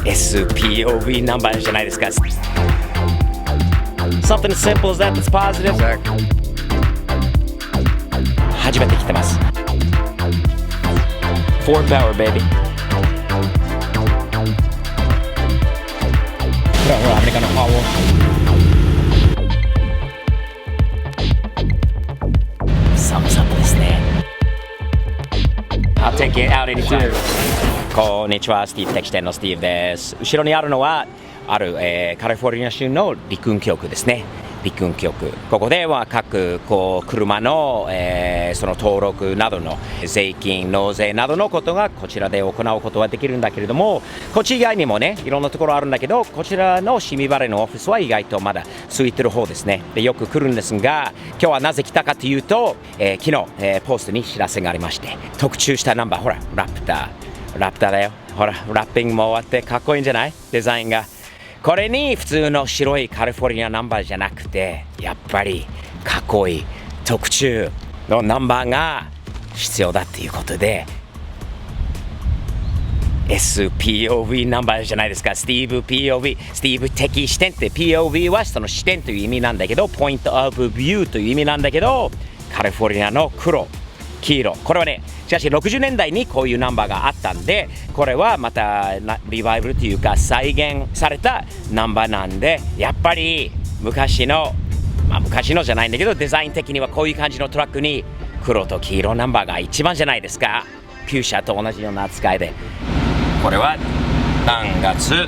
SPOV ナンバーじゃないですか。Something as simple as that, that's positive. 初めて来てます。Ford Power, baby. ほらほら、アメリカのパワー。サムズアップですね。I'll take it out anytime. こんにちは、スティーブ的視点のスティーブです。後ろにあるのはカリフォルニア州の陸運局ですね。陸運局。ここでは各車の、その登録などの税金、納税などのことがこちらで行うことはできるんだけれども、こっち以外にもね、いろんなところあるんだけど、こちらのシミバレのオフィスは意外とまだ空いてる方ですね。で、よく来るんですが、今日はなぜ来たかというと、昨日、ポストに知らせがありまして、特注したナンバー、ほら、ラプターだよ。ほら、ラッピングも終わってかっこいいんじゃない？デザインが。これに普通の白いカリフォルニアナンバーじゃなくて、やっぱりかっこいい特注のナンバーが必要だっていうことで、SPOV ナンバーじゃないですか。スティーブ POV、スティーブ的視点って POV はその視点という意味なんだけど、ポイントオブビューという意味なんだけど、カリフォルニアの黒、黄色、これはね、しかし60年代にこういうナンバーがあったんで、これはまたリバイバルというか再現されたナンバーなんで、やっぱり昔のじゃないんだけど、デザイン的にはこういう感じのトラックに黒と黄色ナンバーが一番じゃないですか。フューシャと同じような扱いで、これは何月、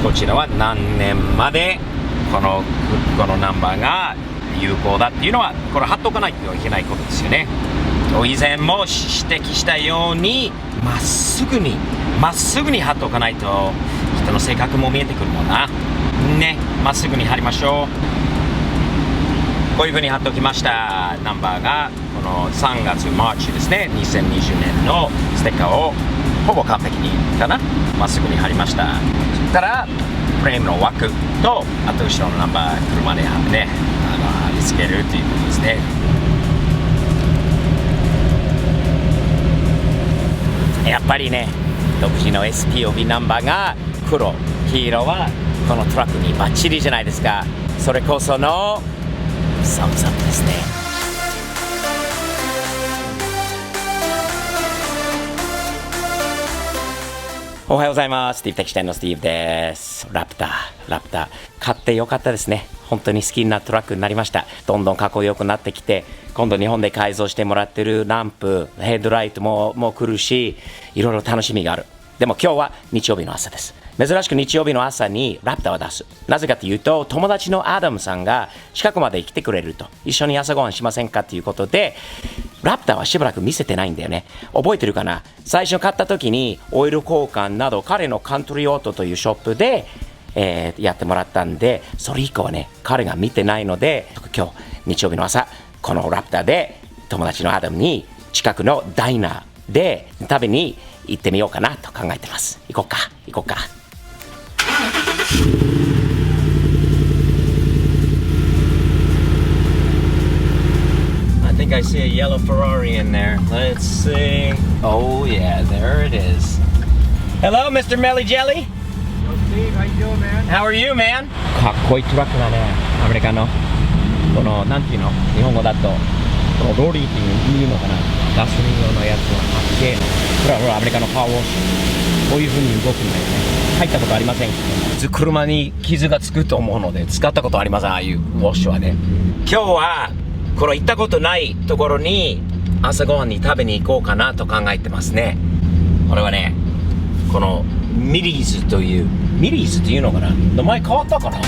こちらは何年までこのナンバーが有効だっていうのは、これ貼っとかないといけないことですよね。以前も指摘したように、まっすぐに貼っておかないと人の性格も見えてくるもんな。ね、まっすぐに貼りましょう。こういう風に貼っておきました。ナンバーがこの3月マーチですね。2020年のステッカーをほぼ完璧にまっすぐに貼りました。そしたらフレームの枠と、あと後ろのナンバー車で貼ってね、貼り付けるということですね。やっぱりね、独自の SPOV ナンバーが黒、黄色はこのトラックにバッチリじゃないですか。それこそのサムズアップですね。おはようございます。スティーブ的視点のスティーブです。ラプター買ってよかったですね。本当に好きなトラックになりました。どんどんかっこよくなってきて、今度日本で改造してもらってるランプ、ヘッドライトも来るし、いろいろ楽しみがある。でも今日は日曜日の朝です。珍しく日曜日の朝にラプターを出す。なぜかというと、友達のアダムさんが近くまで来てくれると、一緒に朝ごはんしませんかということで、ラプターはしばらく見せてないんだよね。覚えてるかな？最初買った時にオイル交換など、彼のカントリーオートというショップで、やってもらったんで、それ以降はね、彼が見てないので、今日日曜日の朝、このラプターで友達のアダムに近くのダイナーで食べに行ってみようかなと考えてます。行こうか。I think I see a yellow Ferrari in there. Let's see. Oh yeah, there it is. Hello, Mr. Melly Jelly. Hello, Steve. How you doing, man? How are you, man? かっこいいトラックだね。アメリカのこのなんていうの？日本語だとこのローリーっていうのかな。ガソリン用のやつはかっけえの。ほらアメリカのパワーウォッシュ。こういう風に動くんだよね。入ったことありませんけど、車に傷がつくと思うので使ったことありません。ああいうウォッシュはね。今日はこの行ったことないところに朝ごはんに食べに行こうかなと考えてますね。これはね、このミリーズっていうのかな。名前変わったかな。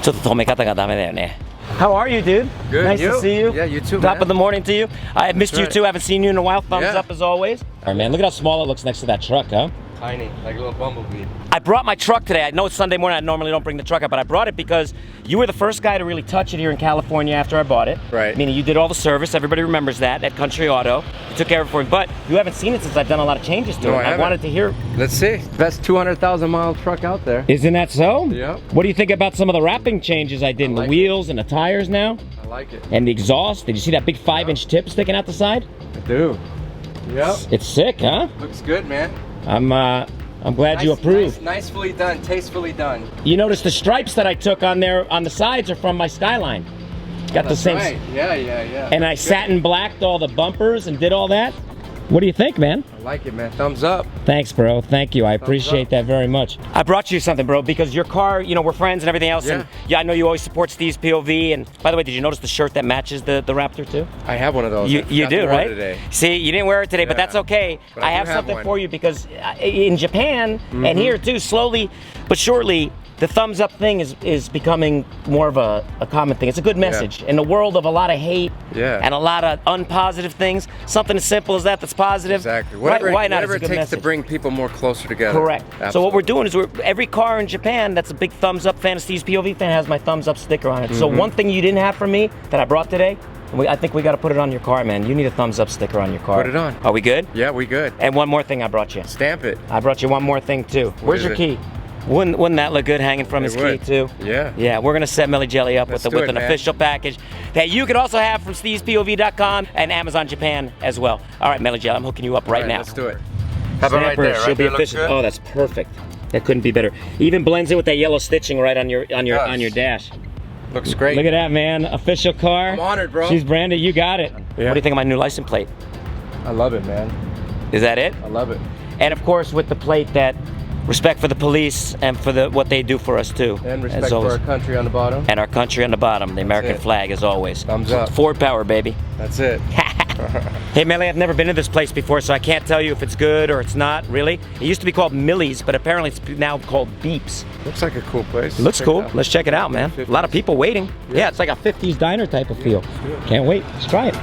ちょっと止め方がダメだよね。How are you, dude? Good. Nice to see you. Yeah, you too, Top man. of the morning to you. I missed you right. too. I haven't seen you in a while. Thumbs Yeah. up as always. All right, man. Look at how small it looks next to that truck, huh? Tiny, like a little bumblebee. I brought my truck today. I know it's Sunday morning. I normally don't bring the truck up, but I brought it because you were the first guy to really touch it here in California after I bought it. Right. Meaning you did all the service. Everybody remembers that at Country Auto. You took care of it for me, but you haven't seen it since I've done a lot of changes to it. I haven't. wanted to hear. Let's see. Best 200,000 mile truck out there. Isn't that so? Yep. What do you think about some of the wrapping changes I did in like the wheels and the tires now? I like it. And the exhaust. Did you see that big 5-inch tip sticking out the side? I do. Yep. It's sick, huh? Looks good, man. I'm glad you approve. Nicely done, tastefully done. You notice the stripes that I took on there on the sides are from my Skyline. Got the same. Right. Yeah. And I satin blacked all the bumpers and did all that. What do you think, man? I like it, man. Thumbs up. Thanks, bro. Thank you. I appreciate that very much. I brought you something, bro, because your car, you know, we're friends and everything else. Yeah. And yeah, I know you always support Steve's POV. And by the way, did you notice the shirt that matches the Raptor too? I have one of those. You do, right? Today. See, you didn't wear it today, but Yeah. that's okay. But I I have do have something one. for you because in Japan and here too, slowly but surely, the thumbs up thing is becoming more of a common thing. It's a good message. In the world of a lot of hate and a lot of unpositive things, something as simple as that's positive. Exactly. Why not? Whatever It's a it good takes to message. bring people more closer together. Correct. Absolutely. So what we're doing is every car in Japan that's a big thumbs up fan of Steve's POV fan has my thumbs up sticker on it. So one thing you didn't have from me that I brought today, I think we got to put it on your car, man. You need a thumbs up sticker on your car. Put it on. Are we good? Yeah, we good. And one more thing I brought you. Stamp it. I brought you one more thing too. Where's is your it? key? Wouldn't that look good hanging from his key would. too? Yeah. Yeah, we're gonna set Melly Jelly up Let's with do it, an man. official package that you could also have from StevesPOV.com and Amazon Japan as well. All right, Melly Jelly, I'm hooking you up right now. Let's do it. How about right Stamper, there? she'll Right be there looks official. good? Oh, that's perfect. That couldn't be better. Even blends in with that yellow stitching right on your Does. dash. Looks great. Look at that, man. Official car. I'm honored, bro. She's branded. You got it. Yeah. What do you think of my new license plate? I love it, man. Is that it? I love it. And of course, with the plate that respect for the police and for what they do for us too. And respect as for always. our country on the bottom. And our country on the bottom, the American it. flag as always. Thumbs up. Ford power, baby. That's it. Hey, Melly, I've never been to this place before, so I can't tell you if it's good or it's not, really. It used to be called Millie's, but apparently it's now called Beeps. Looks like a cool place. It looks Check cool. it out. Let's check it out, man. A lot of people waiting. Yeah, it's like a 50s diner type of feel. Can't wait. Let's try it.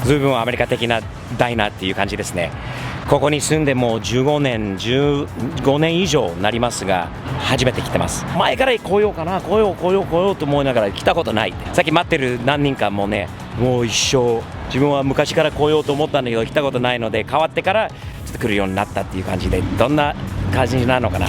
ずいぶんアメリカ的なダイナーっていう感じですね。ここに住んでもう15年以上になりますが、初めて来てます。前から来ようと思いながら来たことないって。さっき待ってる何人かもね、もう一生自分は昔から来ようと思ったんだけど来たことないので、変わってからちょっと来るようになったっていう感じで、どんな感じなのかな。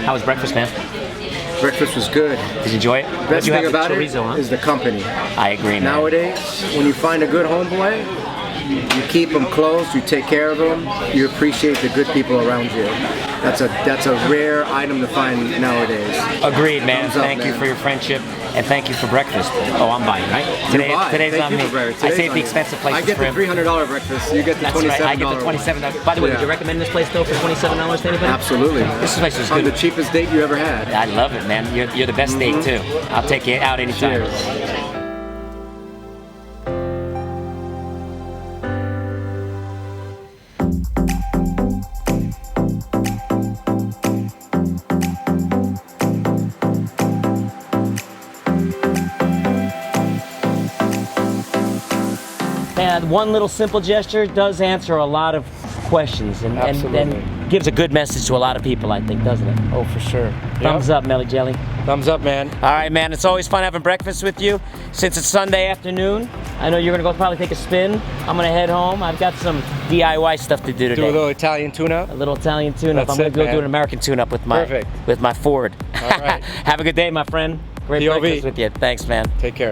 How was breakfast, man? Breakfast was good. Did you enjoy it? Best you thing have the about it chorizo, huh? is the company. I agree, man. Nowadays, when you find a good homeboy, you keep them close, you take care of them, you appreciate the good people around you. That's a rare item to find nowadays. Agreed, man. Thumbs up, Thank you man. for your friendship and thank you for breakfast. Oh, I'm buying, right? Today's Thank on you me. for breakfast. I Today's saved on the you. expensive places I get for the him. $300 breakfast. You get the That's $27. right. I get the $27. By the way, would you Yeah. recommend this place though for $27 to anybody? Absolutely. Man. This place is On good. the cheapest date you ever had. I love it, man. You're the best date too. I'll take you out anytime. Cheers. Man, one little simple gesture does answer a lot of questions and Absolutely. gives a good message to a lot of people, I think, doesn't it? Oh, for sure. Thumbs up, Melly Jelly. Thumbs up, man. All right, man. It's always fun having breakfast with you. Since it's Sunday afternoon, I know you're gonna go probably take a spin. I'm gonna head home. I've got some DIY stuff to do today. Do a little Italian tune-up. A little Italian tune-up. That's I'm gonna it, go man. do an American tune-up with Perfect. my Ford. All right. Have a good day, my friend. Great POV. breakfast with you. Thanks, man. Take care.